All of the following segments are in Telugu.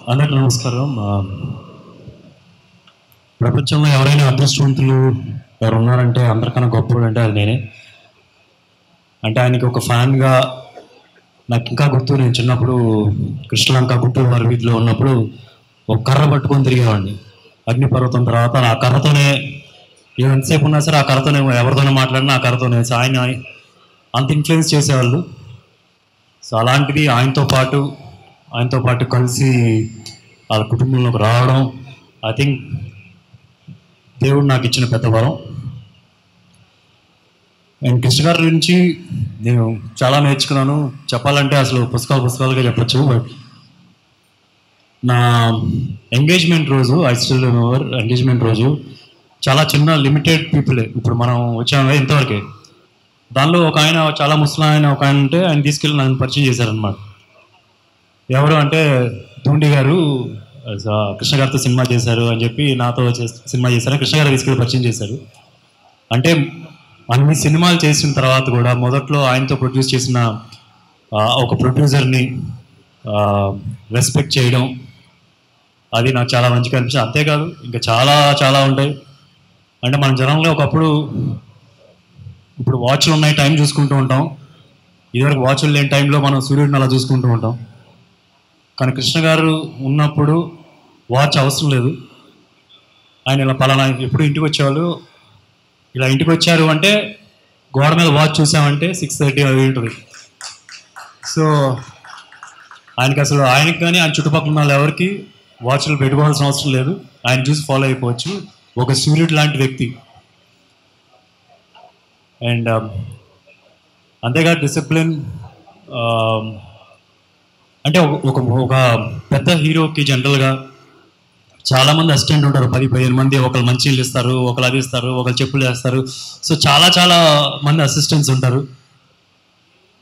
అందరికీ నమస్కారం. ప్రపంచంలో ఎవరైనా అదృష్టవంతులు ఎవరు ఉన్నారంటే అందరికన్నా గొప్పవాడు అంటే అది నేనే. అంటే ఆయనకి ఒక ఫ్యాన్గా నాకు ఇంకా గుర్తు, నేను చిన్నప్పుడు కృష్ణలంక గుంటూరు వారి వీధిలో ఉన్నప్పుడు ఒక కర్ర పట్టుకొని తిరిగేవాడిని. అగ్నిపర్వతం తర్వాత ఆ కర్రతోనే ఎంతసేపు ఉన్నా సరే ఆ కర్రతోనే ఎవరితోనే మాట్లాడినా ఆ కర్రతోనే ఆయన అంత ఇన్ఫ్లుయెన్స్ చేసేవాళ్ళు. సో అలాంటిది ఆయనతో పాటు కలిసి వాళ్ళ కుటుంబంలోకి రావడం ఐ థింక్ దేవుడు నాకు ఇచ్చిన పెద్ద వరం. నేను కృష్ణ గారి గురించి నేను చాలా నేర్చుకున్నాను. చెప్పాలంటే అసలు పుస్తకాలుగా చెప్పచ్చు. బట్ నా ఎంగేజ్మెంట్ రోజు, ఐ స్టిల్ రిమెంబర్ ఎంగేజ్మెంట్ రోజు చాలా చిన్న లిమిటెడ్ పీపులే, ఇప్పుడు మనం వచ్చాము ఇంతవరకే. దానిలో ఒక ఆయన, చాలా ముసలి ఒక ఆయన ఉంటే ఆయన తీసుకెళ్ళి నన్ను పరిచయం చేశారనమాట. ఎవరు అంటే ధూండి గారు కృష్ణ గారితో సినిమా చేశారు అని చెప్పి నాతో సినిమా చేశారు. కృష్ణ గారు తీసుకెళ్ళి పరిచయం చేశారు. అంటే అన్ని సినిమాలు చేసిన తర్వాత కూడా మొదట్లో ఆయనతో ప్రొడ్యూస్ చేసిన ఒక ప్రొడ్యూసర్ని రెస్పెక్ట్ చేయడం, అది నాకు చాలా మంచిగా అనిపించింది. అంతేకాదు ఇంకా చాలా చాలా ఉంటాయి. అంటే మన జనంలో ఒకప్పుడు, ఇప్పుడు వాచ్లు ఉన్నాయి, టైం చూసుకుంటూ ఉంటాం. ఇదివరకు వాచ్లు లేని టైంలో మనం సూర్యుడిని అలా చూసుకుంటూ ఉంటాం. కానీ కృష్ణ గారు ఉన్నప్పుడు వాచ్ అవసరం లేదు. ఆయన ఇలా పలానా ఎప్పుడు ఇంటికి వచ్చేవాళ్ళు, ఇలా ఇంటికి వచ్చారు అంటే గోడ మీద వాచ్ చూసామంటే 6:30 అవి ఉంటుంది. సో ఆయనకి కానీ ఆయన చుట్టుపక్కల ఉన్న వాళ్ళు ఎవరికి వాచ్లు పెట్టుకోవాల్సిన అవసరం లేదు. ఆయన చూసి ఫాలో అయిపోవచ్చు. ఒక సూర్యుడు లాంటి వ్యక్తి. అండ్ అంతేగా డిసిప్లిన్. అంటే ఒక పెద్ద హీరోకి జనరల్గా చాలామంది అసిస్టెంట్ ఉంటారు, 10-15 మంది. ఒకరు మంచినీళ్ళు ఇస్తారు, ఒకరు అది ఇస్తారు, ఒకరు చెప్పులు వేస్తారు. సో చాలా చాలా మంది అసిస్టెంట్స్ ఉంటారు.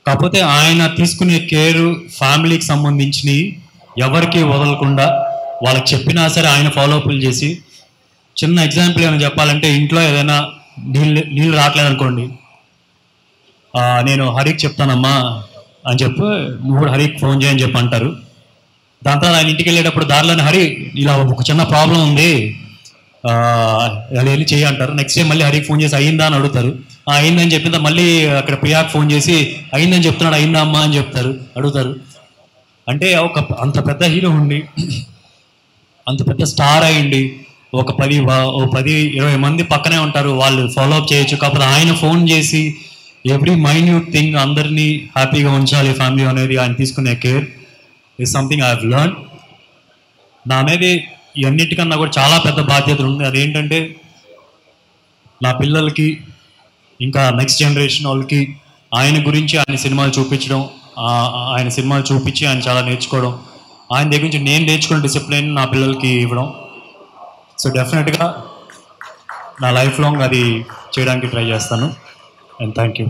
కాకపోతే ఆయన తీసుకునే కేరు ఫ్యామిలీకి సంబంధించి ఎవరికి వదలకుండా వాళ్ళకి చెప్పినా సరే ఆయన ఫాలోఅప్లు చేసి, చిన్న ఎగ్జాంపుల్ ఏమైనా చెప్పాలంటే ఇంట్లో ఏదైనా నీళ్ళు రావట్లేదనుకోండి, నేను హరికి చెప్తానమ్మా అని చెప్పి హరికి ఫోన్ చేయని చెప్పి అంటారు. దాని తర్వాత ఆయన ఇంటికి వెళ్ళేటప్పుడు దారిలోనే హరి ఇలా ఒక చిన్న ప్రాబ్లం ఉంది ఇలా వెళ్ళి చేయి అంటారు. నెక్స్ట్ డే మళ్ళీ హరికి ఫోన్ చేసి అయిందా అని అడుగుతారు. అయిందని చెప్పిన మళ్ళీ అక్కడ ప్రియాకి ఫోన్ చేసి అయిందని చెప్తున్నాడు, అయిందా అమ్మా అని అడుగుతారు. అంటే అంత పెద్ద హీరో ఉండి, అంత పెద్ద స్టార్ అయ్యండి, ఒక 10-20 మంది పక్కనే ఉంటారు, వాళ్ళు ఫాలోఅప్ చేయొచ్చు. కాకపోతే ఆయన ఫోన్ చేసి ఎవ్రీ మైన్యూట్ థింగ్ అందరినీ హ్యాపీగా ఉంచాలి ఫ్యామిలీ అనేది ఆయన తీసుకునే care is something I have learn. నా మీద ఇవన్నిటికన్నా కూడా చాలా పెద్ద బాధ్యతలు ఉంది. అదేంటంటే నా పిల్లలకి, ఇంకా నెక్స్ట్ జనరేషన్ వాళ్ళకి ఆయన గురించి, ఆయన సినిమాలు చూపించడం, ఆయన సినిమాలు చూపించి ఆయన చాలా నేర్చుకోవడం, ఆయన దగ్గర నుంచి నేను నేర్చుకున్న డిసిప్లిన్ నా పిల్లలకి ఇవ్వడం. సో డెఫినెట్గా నా లైఫ్ లాంగ్ అది చేయడానికి ట్రై చేస్తాను. And thank you.